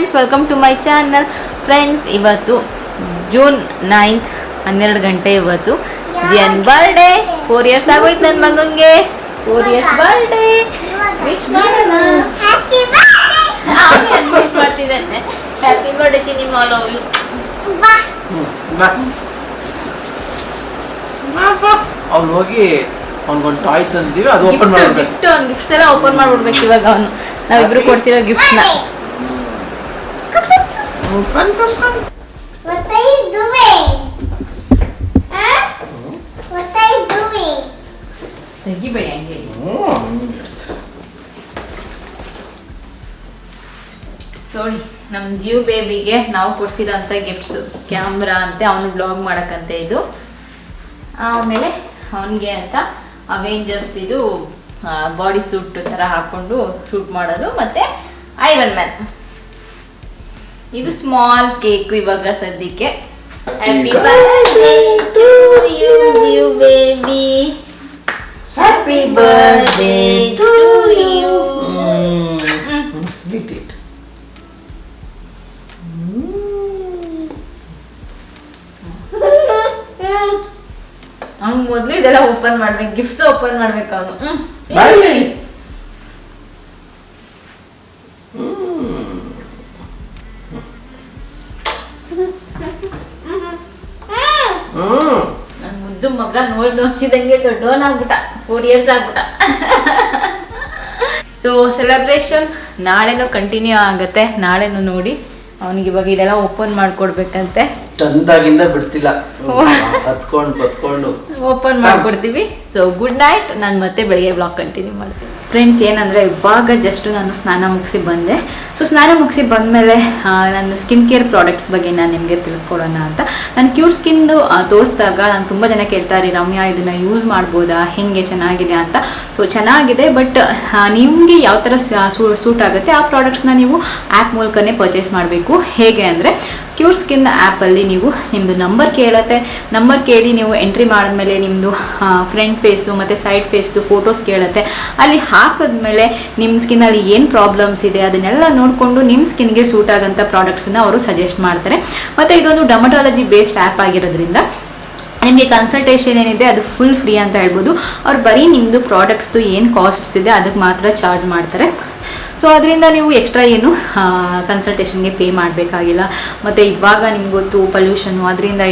Friends, welcome to my channel. Friends, ಇವತ್ತು June 9th 12 ಗಂಟೆ. ಇವತ್ತು ಜಿಯನ್ ಬರ್ಡೇ. 4 years ಆಗೋಯ್ತು ನನ್ನ ಮಗಂಗೆ. 4 years ಬರ್ಡೇ ವಿಶ್ ಮಾಡೋಣ. ವಿಶ್ ಮಾಡ್ತಿದ್ದೇನೆ. ಹ್ಯಾಪಿ ಬರ್ಡೇ ಚಿನ್ನಿ ಮಾಲೋ. ಅವ್ನು ಹೋಗಿ ಅವ್ನಿಗೊಂದು ಟಾಯ್ ತಂದಿದ್ದೀವಿ, ಅದು ಓಪನ್ ಮಾಡ್ಬೇಕು. ಗಿಫ್ಟ್ಸ್ ಎಲ್ಲ ಓಪನ್ ಮಾಡ್ಬಿಡ್ಬೇಕು ಇವಾಗ. ಅವನು ನಾವಿಬ್ರು ಕೊಡ್ಸಿರೋ ಗಿಫ್ಟ್ನ. What are you doing? Huh? What are you doing? ತೆಗಿಬೇಡಿ ಹಂಗೆ. ಸೋರಿ, ನಮ್ಮ ಜಿಯು ಬೇಬಿಗೆ ನಾವು ಕೊಡ್ಸಿರೋಂಥ ಗಿಫ್ಟ್ಸು. ಕ್ಯಾಮ್ರಾ ಅಂತೆ, ಅವನು ಬ್ಲಾಗ್ ಮಾಡೋಕ್ಕಂತೆ ಇದು. ಆಮೇಲೆ ಅವನಿಗೆ ಅಂತ ಅವೆಂಜರ್ಸ್ ಇದು ಬಾಡಿ ಸೂಟ್ ಥರ ಹಾಕ್ಕೊಂಡು ಶೂಟ್ ಮಾಡೋದು, ಮತ್ತು ಐರನ್ ಮ್ಯಾನ್. ಇದು ಸ್ಮಾಲ್ ಕೇಕ್ ಇವಾಗ ಸದ್ಯಕ್ಕೆ. ಹ್ಯಾಪಿ ಬರ್ಡೇ ಟು ಯು ಜಿಯು baby. Happy birthday to you. ಅವ್ನು ಮೊದಲು ಇದೆಲ್ಲ ಓಪನ್ ಮಾಡ್ಬೇಕು, ಗಿಫ್ಟ್ಸ್ ಓಪನ್ ಮಾಡ್ಬೇಕು ಅವನು. ನನ್ನ ಮುದ್ದು ಮಗ ನೋಡ್ಸಿದಂಗೆ ದೊಡ್ಡವನಾಗ್ಬಿಟ್ಟ. 4 years ಆಗ್ಬಿಟ್ಟ. ಸೊ ಸೆಲೆಬ್ರೇಷನ್ ನಾಳೆನೂ ಕಂಟಿನ್ಯೂ ಆಗುತ್ತೆ. ನಾಳೆನೂ ನೋಡಿ ಅವನಿಗೆ ಇವಾಗ ಇದೆಲ್ಲ ಓಪನ್ ಮಾಡ್ಕೊಡ್ಬೇಕಂತೆ. ಚಂದಾಗಿಂದ ಬಿಡ್ತಿಲ್ಲ, ಹತ್ಕೊಂಡು ಓಪನ್ ಮಾಡ್ಕೊಡ್ತೀವಿ. So good night. ನಾನು ಮತ್ತೆ ಬೆಳಿಗ್ಗೆ ಬ್ಲಾಗ್ ಕಂಟಿನ್ಯೂ ಮಾಡ್ತೀನಿ. ಫ್ರೆಂಡ್ಸ್, ಏನಂದರೆ ಇವಾಗ ಜಸ್ಟ್ ನಾನು ಸ್ನಾನ ಮುಗಿಸಿ ಬಂದೆ. ಸೊ ಸ್ನಾನ ಮುಗಿಸಿ ಬಂದಮೇಲೆ ನನ್ನ ಸ್ಕಿನ್ ಕೇರ್ ಪ್ರಾಡಕ್ಟ್ಸ್ ಬಗ್ಗೆ ನಾನು ನಿಮಗೆ ತಿಳಿಸ್ಕೊಡೋಣ ಅಂತ. ನಾನು ಕ್ಯೂರ್ ಸ್ಕಿನ್ದು ತೋರಿಸಿದಾಗ ನಾನು ತುಂಬ ಜನ ಕೇಳ್ತಾರೆ, ರಮ್ಯಾ ಇದನ್ನು ಯೂಸ್ ಮಾಡ್ಬೋದಾ, ಹೇಗೆ ಚೆನ್ನಾಗಿದೆ ಅಂತ. ಸೊ ಚೆನ್ನಾಗಿದೆ, ಬಟ್ ನಿಮಗೆ ಯಾವ ಥರ ಸೂಟ್ ಆಗುತ್ತೆ ಆ ಪ್ರಾಡಕ್ಟ್ಸ್ನ ನೀವು ಆ್ಯಪ್ ಮೂಲಕನೇ ಪರ್ಚೇಸ್ ಮಾಡಬೇಕು. ಹೇಗೆ ಅಂದರೆ ಕ್ಯೂರ್ ಸ್ಕಿನ್ ಆ್ಯಪಲ್ಲಿ ನೀವು ನಿಮ್ಮದು ನಂಬರ್ ಕೇಳುತ್ತೆ. ನಂಬರ್ ಕೇಳಿ ನೀವು ಎಂಟ್ರಿ ಮಾಡಿದ್ಮೇಲೆ ನಿಮ್ಮದು ಫ್ರಂಟ್ ಫೇಸು ಮತ್ತು ಸೈಡ್ ಫೇಸ್ದು ಫೋಟೋಸ್ ಕೇಳುತ್ತೆ. ಅಲ್ಲಿ ಹಾಕಿದ್ಮೇಲೆ ನಿಮ್ಮ ಸ್ಕಿನ್ನಲ್ಲಿ ಏನು ಪ್ರಾಬ್ಲಮ್ಸ್ ಇದೆ ಅದನ್ನೆಲ್ಲ ನೋಡಿಕೊಂಡು ನಿಮ್ಮ ಸ್ಕಿನ್ಗೆ ಸೂಟ್ ಆಗೋಂಥ ಪ್ರಾಡಕ್ಟ್ಸನ್ನು ಅವರು ಸಜೆಸ್ಟ್ ಮಾಡ್ತಾರೆ. ಮತ್ತು ಇದೊಂದು ಡರ್ಮಟಾಲಜಿ ಬೇಸ್ಡ್ ಆ್ಯಪ್ ಆಗಿರೋದ್ರಿಂದ ನಿಮಗೆ ಕನ್ಸಲ್ಟೇಷನ್ ಏನಿದೆ ಅದು ಫುಲ್ ಫ್ರೀ ಅಂತ ಹೇಳ್ಬೋದು. ಅವ್ರು ಬರೀ ನಿಮ್ಮದು ಪ್ರಾಡಕ್ಟ್ಸ್ದು ಏನು ಕಾಸ್ಟ್ಸ್ ಇದೆ ಅದಕ್ಕೆ ಮಾತ್ರ ಚಾರ್ಜ್ ಮಾಡ್ತಾರೆ. ಸೊ ಅದರಿಂದ ನೀವು ಎಕ್ಸ್ಟ್ರಾ ಏನು ಕನ್ಸಲ್ಟೇಷನ್ಗೆ ಪೇ ಮಾಡಬೇಕಾಗಿಲ್ಲ. ಮತ್ತು ಇವಾಗ ನಿಮ್ಗೆ ಗೊತ್ತು ಪೊಲ್ಯೂಷನ್ನು,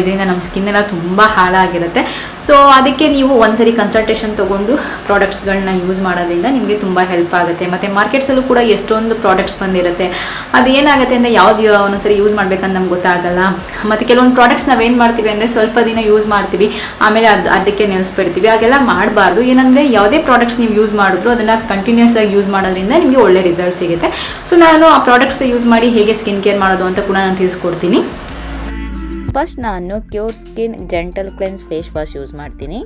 ಇದರಿಂದ ನಮ್ಮ ಸ್ಕಿನ್ನೆಲ್ಲ ತುಂಬ ಹಾಳಾಗಿರುತ್ತೆ. ಸೊ ಅದಕ್ಕೆ ನೀವು ಒಂದ್ಸರಿ ಕನ್ಸಲ್ಟೇಷನ್ ತೊಗೊಂಡು ಪ್ರಾಡಕ್ಟ್ಸ್ಗಳನ್ನ ಯೂಸ್ ಮಾಡೋದ್ರಿಂದ ನಿಮಗೆ ತುಂಬ ಹೆಲ್ಪ್ ಆಗುತ್ತೆ. ಮತ್ತು ಮಾರ್ಕೆಟ್ಸಲ್ಲೂ ಕೂಡ ಎಷ್ಟೊಂದು ಪ್ರಾಡಕ್ಟ್ಸ್ ಬಂದಿರುತ್ತೆ. ಅದೇನಾಗುತ್ತೆ ಅಂದರೆ ಯಾವ್ದು ಒಂದೊಂದ್ಸರಿ ಯೂಸ್ ಮಾಡಬೇಕಂತ ನಮ್ಗೆ ಗೊತ್ತಾಗಲ್ಲ. ಮತ್ತು ಕೆಲವೊಂದು ಪ್ರಾಡಕ್ಟ್ಸ್ ನಾವೇನು ಮಾಡ್ತೀವಿ ಅಂದರೆ ಸ್ವಲ್ಪ ದಿನ ಯೂಸ್ ಮಾಡ್ತೀವಿ, ಆಮೇಲೆ ಅದಕ್ಕೆ ನಿಲ್ಲಿಸ್ಬಿಡ್ತೀವಿ. ಹಾಗೆಲ್ಲ ಮಾಡಬಾರ್ದು. ಏನಂದರೆ ಯಾವುದೇ ಪ್ರಾಡಕ್ಟ್ಸ್ ನೀವು ಯೂಸ್ ಮಾಡಿದ್ರು ಅದನ್ನು ಕಂಟಿನ್ಯೂಸ್ ಆಗಿ ಯೂಸ್ ಮಾಡೋದ್ರಿಂದ ನಿಮಗೆ ಒಳ್ಳೆ ರಿಸಲ್ಟ್ ಸಿಗುತ್ತೆ. ಸೊ ನಾನು ಆ ಪ್ರಾಡಕ್ಟ್ಸ್ ಯೂಸ್ ಮಾಡಿ ಹೇಗೆ ಸ್ಕಿನ್ ಕೇರ್ ಮಾಡೋದು ಅಂತ ಕೂಡ ನಾನು ತಿಳಿಸ್ಕೊಡ್ತೀನಿ. ಫಸ್ಟ್ ನಾನು CureSkin gentle cleanse face wash use ಮಾಡ್ತೀನಿ.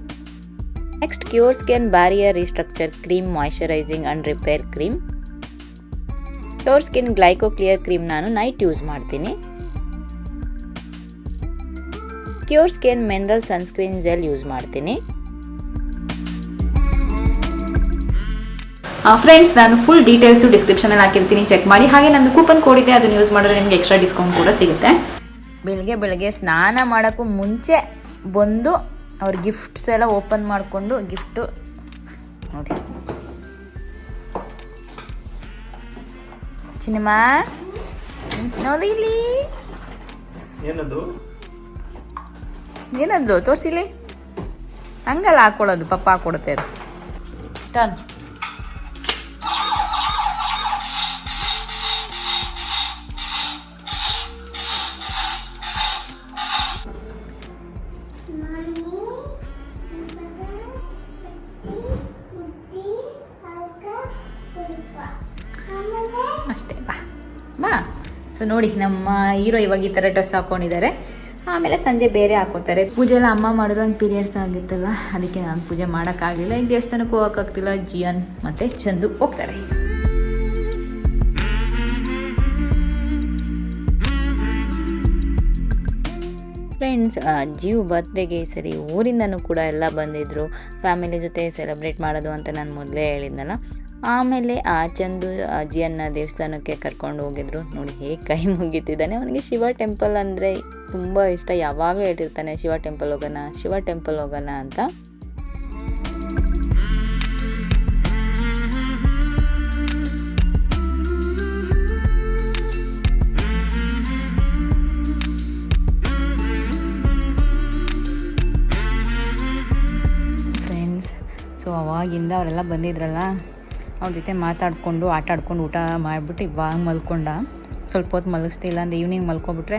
Next CureSkin barrier restructure cream moisturising and repair cream. CureSkin glyco clear cream ನಾನು ನೈಟ್ ಯೂಸ್ ಮಾಡ್ತೀನಿ. CureSkin mineral sunscreen gel use ಮಾಡ್ತೀನಿ. Friends, ನಾನು full details ಡಿಸ್ಕ್ರಿಪ್ಷನಲ್ಲಿ ಹಾಕಿರ್ತೀನಿ, check ಮಾಡಿ. ಹಾಗೆ ನನ್ನ ಕೂಪನ್ ಕೋಡ್ ಇದೆ, ಅದನ್ನು ಯೂಸ್ ಮಾಡಿದ್ರೆ ನಿಮಗೆ ಎಕ್ಸ್ಟ್ರಾ ಡಿಸ್ಕೌಂಟ್ ಕೂಡ ಸಿಗುತ್ತೆ. ಬೆಳಗ್ಗೆ ಸ್ನಾನ ಮಾಡೋಕ್ಕೂ ಮುಂಚೆ ಬಂದು ಅವ್ರ ಗಿಫ್ಟ್ಸ್ ಎಲ್ಲ ಓಪನ್ ಮಾಡಿಕೊಂಡು ಗಿಫ್ಟು ನೋಡಿ. ಚಿನ್ನಮ್ಮ ನೋಡಿ ಇಲ್ಲಿ ಏನದು ತೋರಿಸಿಲಿ. ಹಂಗಲ್ಲ ಹಾಕೊಳ್ಳೋದು, ಪಪ್ಪ ಹಾಕೊಡುತ್ತೆ ಅದು. ಟನ್ ಅಷ್ಟೇ. ಬಾ. ಸೊ ನೋಡಿ, ನಮ್ಮ ಹೀರೋ ಇವಾಗ ಈ ಥರ ಡ್ರೆಸ್ ಹಾಕ್ಕೊಂಡಿದ್ದಾರೆ. ಆಮೇಲೆ ಸಂಜೆ ಬೇರೆ ಹಾಕೋತಾರೆ. ಪೂಜೆ ಎಲ್ಲ ಅಮ್ಮ ಮಾಡಿದ್ರು, ಒಂದು ಪೀರಿಯಡ್ಸ್ ಆಗಿತ್ತಲ್ಲ, ಅದಕ್ಕೆ ನಾನು ಪೂಜೆ ಮಾಡೋಕ್ಕಾಗಲಿಲ್ಲ. ಈಗ ದೇವಸ್ಥಾನಕ್ಕೂ ಹೋಗೋಕ್ಕಾಗ್ತಿಲ್ಲ. ಜಿಯನ್ ಮತ್ತು ಚಂದು ಹೋಗ್ತಾರೆ. ಫ್ರೆಂಡ್ಸ್, ಜಿಯು ಬರ್ತ್ಡೇಗೆ ಈ ಸರಿ ಊರಿಂದನೂ ಕೂಡ ಎಲ್ಲ ಬಂದಿದ್ದರು. ಫ್ಯಾಮಿಲಿ ಜೊತೆ ಸೆಲೆಬ್ರೇಟ್ ಮಾಡೋದು ಅಂತ ನಾನು ಮೊದಲೇ ಹೇಳಿದ್ನಲ್ಲ. ಆಮೇಲೆ ಚಂದು ಜಿಯನ್ನ ದೇವಸ್ಥಾನಕ್ಕೆ ಕರ್ಕೊಂಡು ಹೋಗಿದ್ರು. ನೋಡಿ ಹೇಗೆ ಕೈ ಮುಗಿತಿದ್ದಾನೆ. ಅವನಿಗೆ ಶಿವ ಟೆಂಪಲ್ ಅಂದರೆ ತುಂಬ ಇಷ್ಟ. ಯಾವಾಗಲೂ ಹೇಳ್ತಿರ್ತಾನೆ ಶಿವ ಟೆಂಪಲ್ ಹೋಗೋಣ, ಶಿವ ಟೆಂಪಲ್ ಹೋಗೋಣ ಅಂತ. ಫ್ರೆಂಡ್ಸ್, ಸೊ ಅವಾಗಿಂದ ಅವರೆಲ್ಲ ಬಂದಿದ್ರಲ್ಲ, ಅವ್ರ ಜೊತೆ ಮಾತಾಡಿಕೊಂಡು ಆಟ ಆಡ್ಕೊಂಡು ಊಟ ಮಾಡಿಬಿಟ್ಟು ಇವಾಗ ಮಲ್ಕೊಂಡ. ಸ್ವಲ್ಪ ಹೊತ್ತು ಮಲಗಿಸ್ತಿಲ್ಲ ಅಂದರೆ ಈವ್ನಿಂಗ್ ಮಲ್ಕೊಬಿಟ್ರೆ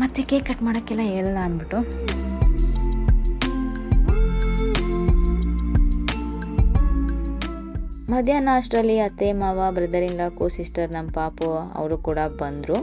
ಮತ್ತೆ ಕೇಕ್ ಕಟ್ ಮಾಡೋಕ್ಕೆಲ್ಲ ಹೇಳಲ್ಲ ಅಂದ್ಬಿಟ್ಟು. ಮಧ್ಯಾಹ್ನ ಅಷ್ಟರಲ್ಲಿ ಅತ್ತೆ ಮಾವ brother in law co sister ನಮ್ಮ ಪಾಪು ಅವರು ಕೂಡ ಬಂದರು.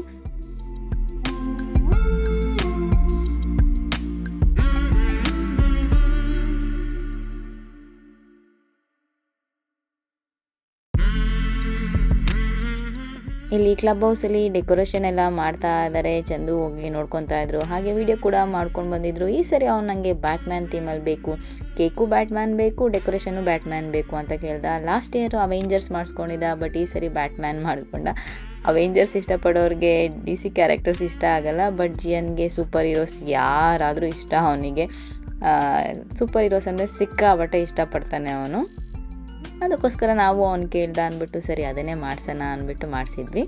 ಇಲ್ಲಿ ಕ್ಲಬ್ ಹೌಸಲ್ಲಿ ಡೆಕೋರೇಷನ್ ಎಲ್ಲ ಮಾಡ್ತಾ ಇದ್ದಾರೆ. ಚಂದು ಹೋಗಿ ನೋಡ್ಕೊತಾ ಇದ್ರು, ಹಾಗೆ ವಿಡಿಯೋ ಕೂಡ ಮಾಡ್ಕೊಂಡು ಬಂದಿದ್ರು. ಈ ಸರಿ ಅವ್ನು ನನಗೆ ಬ್ಯಾಟ್ಮ್ಯಾನ್ ಥೀಮಲ್ಲಿ ಬೇಕು, ಕೇಕು ಬ್ಯಾಟ್ಮ್ಯಾನ್ ಬೇಕು, ಡೆಕೋರೇಷನು ಬ್ಯಾಟ್ಮ್ಯಾನ್ ಬೇಕು ಅಂತ ಕೇಳ್ದ. ಲಾಸ್ಟ್ ಇಯರ್ ಅವೆಂಜರ್ಸ್ ಮಾಡಿಸ್ಕೊಂಡಿದ್ದ, ಬಟ್ ಈ ಸರಿ ಬ್ಯಾಟ್ಮ್ಯಾನ್ ಮಾಡಿಕೊಂಡ. ಅವೆಂಜರ್ಸ್ ಇಷ್ಟಪಡೋರಿಗೆ DC ಕ್ಯಾರೆಕ್ಟರ್ಸ್ ಇಷ್ಟ ಆಗಲ್ಲ, ಬಟ್ ಜಿಯನ್ಗೆ ಸೂಪರ್ ಹೀರೋಸ್ ಯಾರಾದರೂ ಇಷ್ಟ. ಅವನಿಗೆ ಸೂಪರ್ ಹೀರೋಸ್ ಅಂದರೆ ಸಿಕ್ಕಾಪಟ್ಟೆ ಇಷ್ಟಪಡ್ತಾನೆ ಅವನು. ಅದಕ್ಕೋಸ್ಕರ ನಾವು ಅವ್ನು ಕೇಳ್ದ ಅಂದ್ಬಿಟ್ಟು ಸರಿ ಅದನ್ನೇ ಮಾಡ್ಸೋಣ ಅಂದ್ಬಿಟ್ಟು ಮಾಡಿಸಿದ್ವಿ.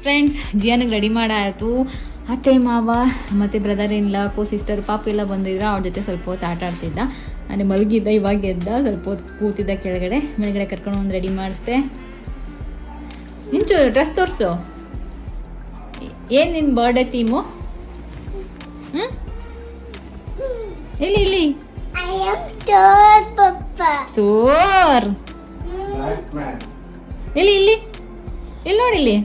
Friends, ಜಿಯನ್ಗೆ ready ಮಾಡಾಯಿತು. ಅತ್ತೆ ಮಾವ ಮತ್ತು brother in law co sister ಪಾಪು ಎಲ್ಲ ಬಂದಿದ್ರು. ಅವ್ರ ಜೊತೆ ಸ್ವಲ್ಪ ಹೊತ್ತು ಆಟ ಆಡ್ತಿದ್ದ. ನಾನು ಮಲಗಿದ್ದ, ಇವಾಗ ಎದ್ದ, ಸ್ವಲ್ಪ ಹೊತ್ತು ಕೂತಿದ್ದ ಕೆಳಗಡೆ. ಮೇಲ್ಗಡೆ ಕರ್ಕೊಂಡು ಒಂದು ರೆಡಿ ಮಾಡಿಸ್ದೆ. ಇಂಚು ಡ್ರೆಸ್ ತೋರಿಸು. ಏನು ನಿನ್ನ ಬರ್ಡೇ ಥೀಮು? ಇಲ್ಲಿ ಇಲ್ಲಿ ತೋರ್ ಇಲ್ಲಿ ಇಲ್ಲಿ ಇಲ್ಲಿ ನೋಡಿ ಇಲ್ಲಿ.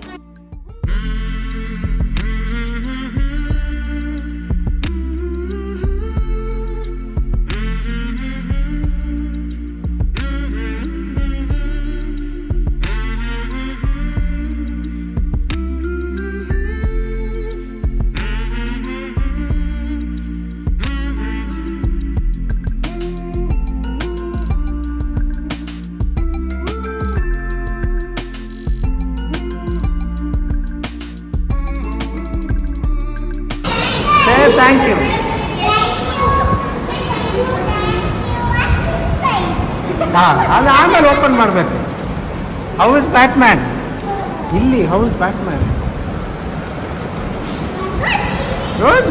Thank you. ಅದು ಆಮೇಲೆ ಓಪನ್ ಮಾಡಬೇಕು. ಹೌಸ್ ಬ್ಯಾಟ್ಮ್ಯಾನ್ ಇಲ್ಲಿ, ಹೌಸ್ ಬ್ಯಾಟ್ಮ್ಯಾನ್ ಗುಡ್.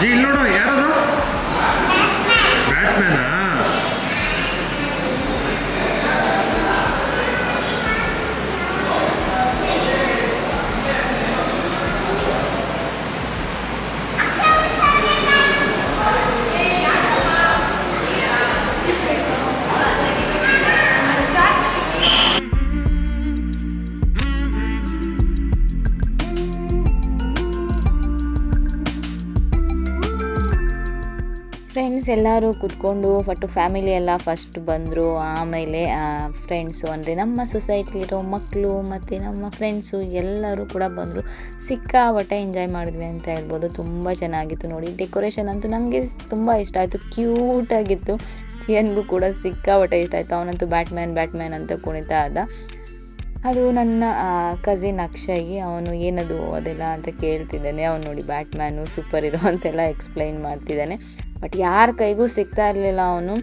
ಜಿ ಇಲ್ಲಿ ನೋಡು, ಯಾರದು ಬ್ಯಾಟ್ಮ್ಯಾನಾ? ಫ್ರೆಂಡ್ಸ್ ಎಲ್ಲರೂ ಕೂತ್ಕೊಂಡು ಫ್ಯಾಮಿಲಿ ಎಲ್ಲ ಫಸ್ಟ್ ಬಂದರು. ಆಮೇಲೆ ಫ್ರೆಂಡ್ಸು ಅಂದರೆ ನಮ್ಮ ಸೊಸೈಟಿಲಿರೋ ಮಕ್ಕಳು ಮತ್ತು ನಮ್ಮ ಫ್ರೆಂಡ್ಸು ಎಲ್ಲರೂ ಕೂಡ ಬಂದರು. ಸಿಕ್ಕಾಪಟ್ಟೆ ಎಂಜಾಯ್ ಮಾಡಿದ್ವಿ ಅಂತ ಹೇಳ್ಬೋದು. ತುಂಬ ಚೆನ್ನಾಗಿತ್ತು ನೋಡಿ. ಡೆಕೋರೇಷನ್ ಅಂತೂ ನನಗೆ ತುಂಬ ಇಷ್ಟ ಆಯಿತು, ಕ್ಯೂಟಾಗಿತ್ತು. ಚಿಯನ್ಗೂ ಕೂಡ ಸಿಕ್ಕಾಪಟ್ಟೆ ಇಷ್ಟ ಆಯಿತು. ಅವನಂತೂ ಬ್ಯಾಟ್ಮ್ಯಾನ್ ಅಂತ ಕುಣಿತಾ ಇದ್ದ. ಅದು ನನ್ನ ಕಸಿನ್ ಅಕ್ಷಯ್, ಅವನು ಏನದು ಅದೆಲ್ಲ ಅಂತ ಕೇಳ್ತಿದ್ದಾನೆ. ಅವನು ನೋಡಿ ಬ್ಯಾಟ್ಮ್ಯಾನು ಸೂಪರ್ ಹೀರೋ ಅಂತೆಲ್ಲ ಎಕ್ಸ್ಪ್ಲೈನ್ ಮಾಡ್ತಿದ್ದಾನೆ. ಬಟ್ ಯಾರ ಕೈಗೂ ಸಿಗ್ತಾ ಇರಲಿಲ್ಲ. ಅವನು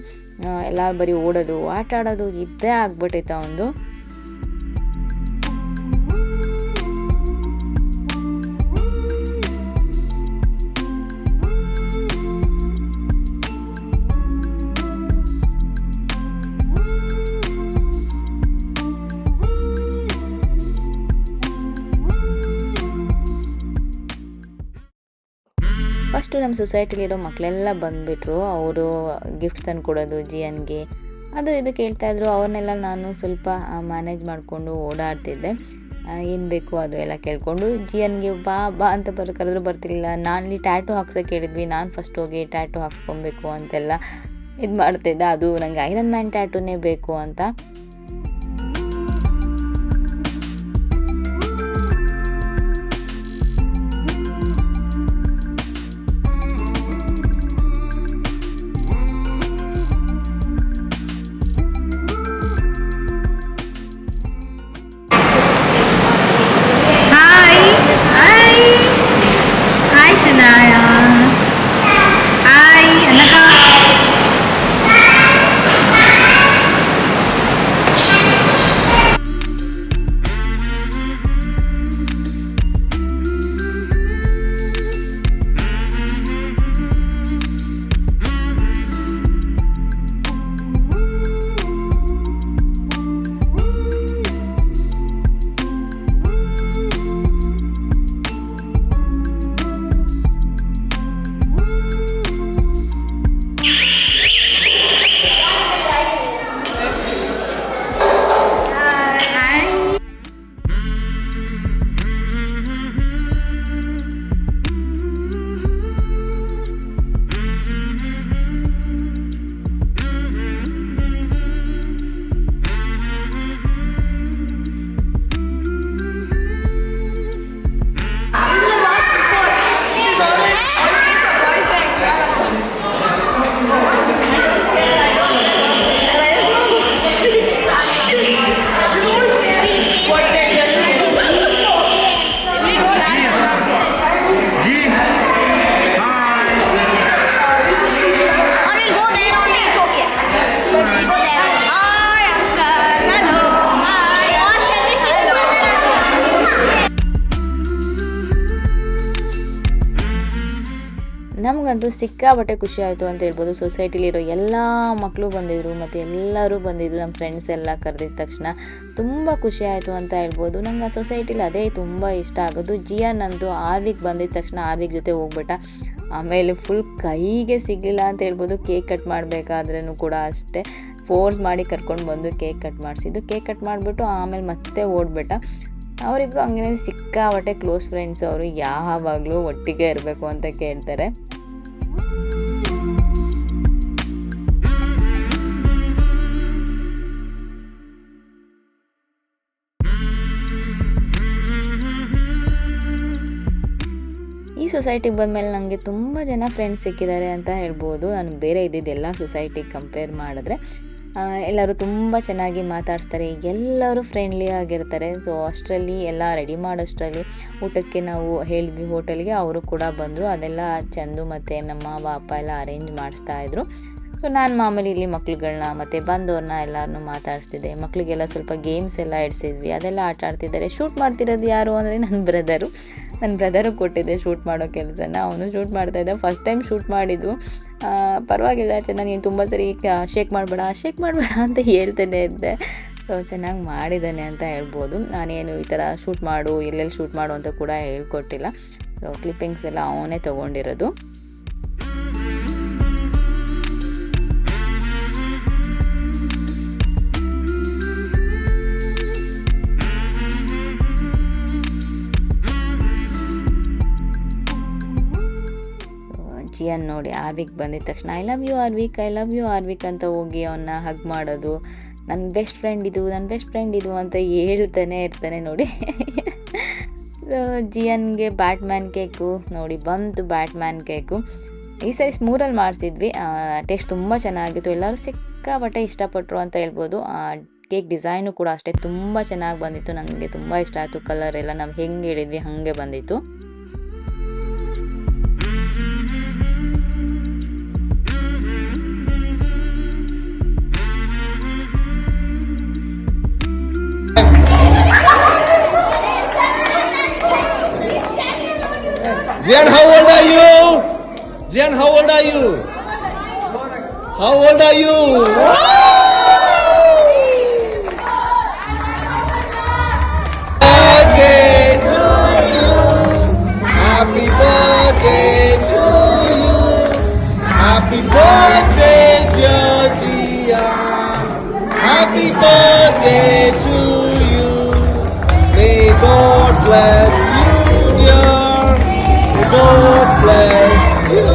ಎಲ್ಲ ಬರೀ ಓಡೋದು ಆಟ ಆಡೋದು ಇದ್ದೇ ಆಗ್ಬಿಟ್ಟೈತೆ ಅವನು. ಫಸ್ಟು ನಮ್ಮ ಸೊಸೈಟಿಲಿರೋ ಮಕ್ಕಳೆಲ್ಲ ಬಂದುಬಿಟ್ರು. ಅವರು ಗಿಫ್ಟ್ ತಂದು ಕೊಡೋದು ಜಿಯನ್ಗೆ, ಅದು ಇದು ಕೇಳ್ತಾಯಿದ್ರು. ಅವ್ರನ್ನೆಲ್ಲ ನಾನು ಸ್ವಲ್ಪ ಮ್ಯಾನೇಜ್ ಮಾಡಿಕೊಂಡು ಓಡಾಡ್ತಿದ್ದೆ. ಏನು ಬೇಕು ಅದು ಎಲ್ಲ ಕೇಳಿಕೊಂಡು ಜಿಯನ್ಗೆ ಬಾ ಬಾ ಅಂತ ಕರೆದ್ರು ಬರ್ತಿರ್ಲಿಲ್ಲ. ನಾನಲ್ಲಿ ಟ್ಯಾಟು ಹಾಕ್ಸೋಕೆ ಹೇಳಿದ್ವಿ, ನಾನು ಫಸ್ಟ್ ಹೋಗಿ ಟ್ಯಾಟು ಹಾಕ್ಸ್ಕೊಬೇಕು ಅಂತೆಲ್ಲ ಇದು ಮಾಡ್ತಿದ್ದೆ. ಅದು ನನಗೆ ಐರನ್ ಮ್ಯಾನ್ ಟ್ಯಾಟೂನೇ ಬೇಕು ಅಂತ. Shania. Hi, Anaka. ನಮಗಂತೂ ಸಿಕ್ಕಾಪಟ್ಟೆ ಖುಷಿ ಆಯಿತು ಅಂತ ಹೇಳ್ಬೋದು. ಸೊಸೈಟಿಲಿರೋ ಎಲ್ಲ ಮಕ್ಕಳು ಬಂದಿದ್ದರು ಮತ್ತು ಎಲ್ಲರೂ ಬಂದಿದ್ದರು. ನಮ್ಮ ಫ್ರೆಂಡ್ಸ್ ಎಲ್ಲ ಕರೆದಿದ್ದ ತಕ್ಷಣ ತುಂಬ ಖುಷಿ ಆಯಿತು ಅಂತ ಹೇಳ್ಬೋದು. ನಂಗೆ ಆ ಸೊಸೈಟಿಲಿ ಅದೇ ತುಂಬ ಇಷ್ಟ ಆಗೋದು. ಜಿಯನ್ ಅಂತೂ ಆರ್ವಿಗೆ ಬಂದಿದ್ದ ತಕ್ಷಣ ಆರ್ವಿಗೆ ಜೊತೆ ಹೋಗ್ಬಿಟ್ಟ. ಆಮೇಲೆ ಫುಲ್ ಕೈಗೆ ಸಿಗಲಿಲ್ಲ ಅಂತ ಹೇಳ್ಬೋದು. ಕೇಕ್ ಕಟ್ ಮಾಡಬೇಕಾದ್ರೂ ಕೂಡ ಅಷ್ಟೇ ಫೋರ್ಸ್ ಮಾಡಿ ಕರ್ಕೊಂಡು ಬಂದು ಕೇಕ್ ಕಟ್ ಮಾಡಿಸಿದ್ದು. ಕೇಕ್ ಕಟ್ ಮಾಡಿಬಿಟ್ಟು ಆಮೇಲೆ ಮತ್ತೆ ಓಡ್ಬಿಟ್ಟ. ಅವರಿಬ್ಬರು ಹಂಗೆ ಸಿಕ್ಕಾಪಟ್ಟೆ ಕ್ಲೋಸ್ ಫ್ರೆಂಡ್ಸ್. ಅವರು ಯಾವಾಗಲೂ ಒಟ್ಟಿಗೆ ಇರಬೇಕು ಅಂತ ಕೇಳ್ತಾರೆ. ಈ ಸೊಸೈಟಿಗೆ ಬಂದಮೇಲೆ ನನಗೆ ತುಂಬ ಜನ ಫ್ರೆಂಡ್ಸ್ ಸಿಕ್ಕಿದ್ದಾರೆ ಅಂತ ಹೇಳ್ಬೋದು. ನಾನು ಬೇರೆ ಇದ್ದಿದ್ದೆಲ್ಲ ಸೊಸೈಟಿಗೆ ಕಂಪೇರ್ ಮಾಡಿದ್ರೆ ಎಲ್ಲರೂ ತುಂಬ ಚೆನ್ನಾಗಿ ಮಾತಾಡಿಸ್ತಾರೆ, ಎಲ್ಲರೂ ಫ್ರೆಂಡ್ಲಿ ಆಗಿರ್ತಾರೆ. ಸೊ ಅಷ್ಟರಲ್ಲಿ ಎಲ್ಲ ರೆಡಿ ಮಾಡೋಷ್ಟರಲ್ಲಿ ಊಟಕ್ಕೆ ನಾವು ಹೇಳಿದ್ವಿ ಹೋಟೆಲ್ಗೆ, ಅವರು ಕೂಡ ಬಂದರು. ಅದೆಲ್ಲ ಚಂದು ಮತ್ತು ನಮ್ಮ ಅಪ್ಪ ಎಲ್ಲ ಅರೇಂಜ್ ಮಾಡಿಸ್ತಾಯಿದ್ರು. ಸೊ ನಾನು ಮಾಮೂಲಿ ಇಲ್ಲಿ ಮಕ್ಳುಗಳನ್ನ ಮತ್ತು ಬಂದವ್ರನ್ನ ಎಲ್ಲರನ್ನೂ ಮಾತಾಡಿಸ್ತಿದ್ದೆ. ಮಕ್ಕಳಿಗೆಲ್ಲ ಸ್ವಲ್ಪ ಗೇಮ್ಸ್ ಎಲ್ಲ ಇಡಿಸಿದ್ವಿ, ಅದೆಲ್ಲ ಆಟ ಆಡ್ತಿದ್ದಾರೆ. ಶೂಟ್ ಮಾಡ್ತಿರೋದು ಯಾರು ಅಂದರೆ ನನ್ನ ಬ್ರದರು ಕೊಟ್ಟಿದ್ದೆ ಶೂಟ್ ಮಾಡೋ ಕೆಲಸನ. ಅವನು ಶೂಟ್ ಮಾಡ್ತಾಯಿದ್ದ. ಫಸ್ಟ್ ಟೈಮ್ ಶೂಟ್ ಮಾಡಿದ್ದು. ಪರವಾಗಿಲ್ಲ, ಚೆನ್ನಾಗಿ ನೀನು ತುಂಬ ಸರಿ ಶೇಕ್ ಮಾಡಬೇಡ ಅಂತ ಹೇಳ್ತಾನೆ ಇದ್ದೆ. ಸೊ ಚೆನ್ನಾಗಿ ಮಾಡಿದ್ದಾನೆ ಅಂತ ಹೇಳ್ಬೋದು. ನಾನೇನು ಈ ಥರ ಶೂಟ್ ಮಾಡು, ಎಲ್ಲೆಲ್ಲಿ ಶೂಟ್ ಮಾಡು ಅಂತ ಕೂಡ ಹೇಳ್ಕೊಟ್ಟಿಲ್ಲ. ಸೊ ಕ್ಲಿಪ್ಪಿಂಗ್ಸ್ ಎಲ್ಲ ಅವನೇ ತೊಗೊಂಡಿರೋದು. ಜಿಯನ್ ನೋಡಿ ಆರ್ವಿಕ್ ಬಂದಿದ ತಕ್ಷಣ ಐ ಲವ್ ಯು ಆರ್ವಿಕ್ ಅಂತ ಹೋಗಿ ಅವನ್ನ ಹಗ್ ಮಾಡೋದು. ನನ್ನ ಬೆಸ್ಟ್ ಫ್ರೆಂಡ್ ಇದು ಅಂತ ಹೇಳ್ತಾನೆ ಇರ್ತಾನೆ ನೋಡಿ. ಜಿಯನ್ಗೆ ಬ್ಯಾಟ್ಮ್ಯಾನ್ ಕೇಕು ನೋಡಿ ಬಂತು. ಬ್ಯಾಟ್ಮ್ಯಾನ್ ಕೇಕು ಈ ಸರಿ ಸ್ಮೂರಲ್ಲಿ ಮಾಡಿಸಿದ್ವಿ. ಟೇಸ್ಟ್ ತುಂಬ ಚೆನ್ನಾಗಿತ್ತು. ಎಲ್ಲರೂ ಸಿಕ್ಕಾಪಟ್ಟೆ ಇಷ್ಟಪಟ್ಟರು ಅಂತ ಹೇಳ್ಬೋದು. ಕೇಕ್ ಡಿಸೈನು ಕೂಡ ಅಷ್ಟೇ ತುಂಬ ಚೆನ್ನಾಗಿ ಬಂದಿತ್ತು. ನನಗೆ ತುಂಬ ಇಷ್ಟ ಆಯಿತು. ಕಲರ್ ಎಲ್ಲ ನಾವು ಹೆಂಗೆ ಹೇಳಿದ್ವಿ ಹಾಗೆ ಬಂದಿತ್ತು. Jian, how old are you? Jian, how old are you? How old are you? Birthday to you. Happy birthday to birthday, dear Gian. Happy birthday to you. May God bless you, dear. May God bless you,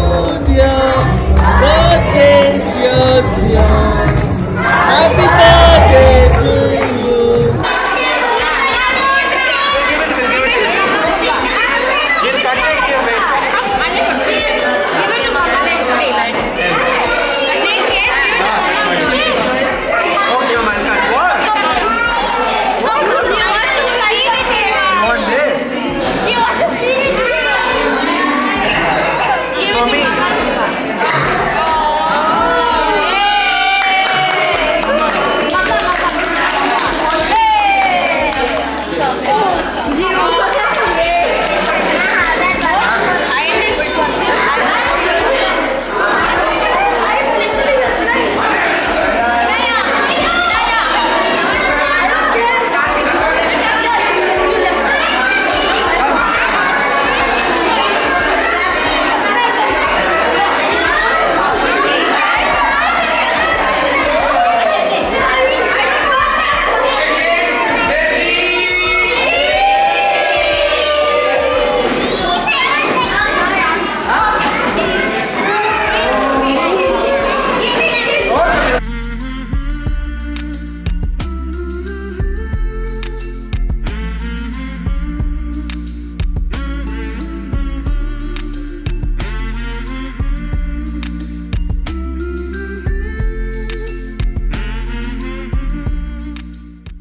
dear. Birthday, dear Gian. Happy birthday to you.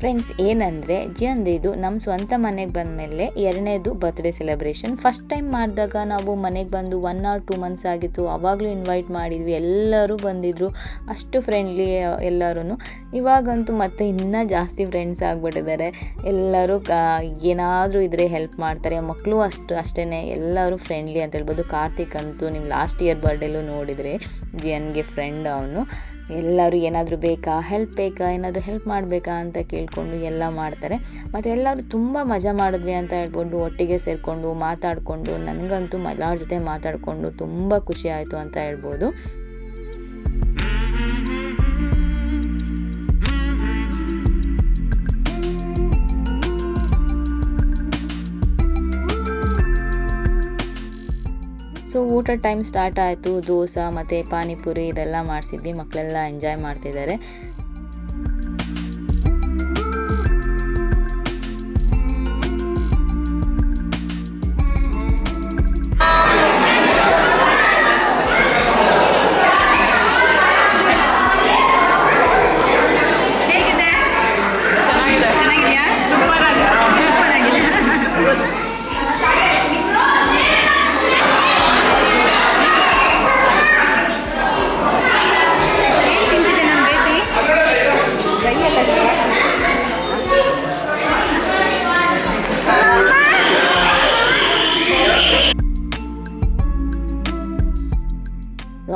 Friends ಏನಂದರೆ ಜಿಯಂದು ನಮ್ಮ ಸ್ವಂತ ಮನೆಗೆ ಬಂದಮೇಲೆ ಎರಡನೇದು birthday celebration. First time ಮಾಡಿದಾಗ ನಾವು ಮನೆಗೆ ಬಂದು 1 or 2 months ಆಗಿತ್ತು. ಆವಾಗಲೂ ಇನ್ವೈಟ್ ಮಾಡಿದ್ವಿ, ಎಲ್ಲರೂ ಬಂದಿದ್ದರು, ಅಷ್ಟು ಫ್ರೆಂಡ್ಲಿ ಎಲ್ಲರೂ. ಇವಾಗಂತೂ ಮತ್ತೆ ಇನ್ನೂ ಜಾಸ್ತಿ ಫ್ರೆಂಡ್ಸ್ ಆಗಿಬಿಟ್ಟಿದ್ದಾರೆ. ಎಲ್ಲರೂ ಏನಾದರೂ ಇದ್ದರೆ ಹೆಲ್ಪ್ ಮಾಡ್ತಾರೆ. ಮಕ್ಕಳು ಅಷ್ಟೇ ಎಲ್ಲರೂ ಫ್ರೆಂಡ್ಲಿ ಅಂತ ಹೇಳ್ಬೋದು. ಕಾರ್ತಿಕ್ ಅಂತೂ ನೀವು ಲಾಸ್ಟ್ ಇಯರ್ ಬರ್ಡೇಲೂ ನೋಡಿದರೆ ಜಿಯನ್ಗೆ ಫ್ರೆಂಡ್ ಅವನು. ಎಲ್ಲರೂ ಏನಾದರೂ ಬೇಕಾ, ಹೆಲ್ಪ್ ಬೇಕಾ, ಏನಾದರೂ ಹೆಲ್ಪ್ ಮಾಡಬೇಕಾ ಅಂತ ಕೇಳಿಕೊಂಡು ಎಲ್ಲ ಮಾಡ್ತಾರೆ. ಮತ್ತು ಎಲ್ಲರೂ ತುಂಬ ಮಜಾ ಮಾಡಿದ್ವಿ ಅಂತ ಹೇಳ್ಬೋದು. ಒಟ್ಟಿಗೆ ಸೇರಿಕೊಂಡು ಮಾತಾಡಿಕೊಂಡು, ನನಗಂತೂ ಎಲ್ಲರ ಜೊತೆ ಮಾತಾಡಿಕೊಂಡು ತುಂಬ ಖುಷಿ ಆಯಿತು ಅಂತ ಹೇಳ್ಬೋದು. ಸೊ ಊಟ ಟೈಮ್ ಸ್ಟಾರ್ಟ್ ಆಯಿತು. ದೋಸೆ ಮತ್ತು ಪಾನಿಪುರಿ ಇದೆಲ್ಲ ಮಾಡಿಸಿದ್ವಿ. ಮಕ್ಕಳೆಲ್ಲ ಎಂಜಾಯ್ ಮಾಡ್ತಿದ್ದಾರೆ.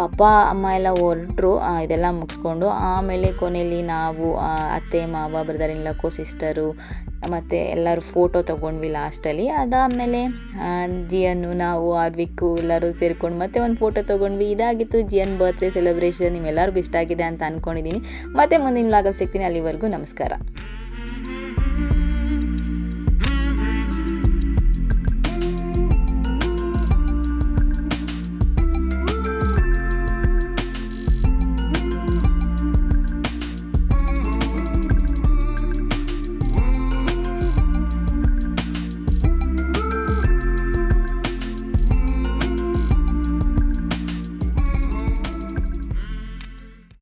ಅಪ್ಪ ಅಮ್ಮ ಎಲ್ಲ ಹೊರಟರು. ಇದೆಲ್ಲ ಮುಗಿಸ್ಕೊಂಡು ಆಮೇಲೆ ಕೊನೆಯಲ್ಲಿ ನಾವು ಅತ್ತೆ ಮಾವ ಬ್ರದರ್ ಇನ್ ಲಾ ಸಿಸ್ಟರು ಮತ್ತು ಎಲ್ಲರೂ ಫೋಟೋ ತೊಗೊಂಡ್ವಿ ಲಾಸ್ಟಲ್ಲಿ. ಅದಾದಮೇಲೆ ಜಿಯನ್ನು ನಾವು ಆರ್ವಿಕ್ಕು ಎಲ್ಲರೂ ಸೇರಿಕೊಂಡು ಮತ್ತೆ ಒಂದು ಫೋಟೋ ತೊಗೊಂಡ್ವಿ. ಇದಾಗಿತ್ತು ಜಿಯನ್ ಬರ್ತ್ಡೇ ಸೆಲೆಬ್ರೇಷನ್. ನಿಮ್ಮೆಲ್ಲರಿಗೂ ಇಷ್ಟ ಆಗಿದೆ ಅಂತ ಅಂದ್ಕೊಂಡಿದ್ದೀನಿ. ಮತ್ತೆ ಮುಂದಿನ ವ್ಲಾಗಲ್ಲಿ ಸಿಗ್ತೀನಿ. ಅಲ್ಲಿವರೆಗೂ ನಮಸ್ಕಾರ.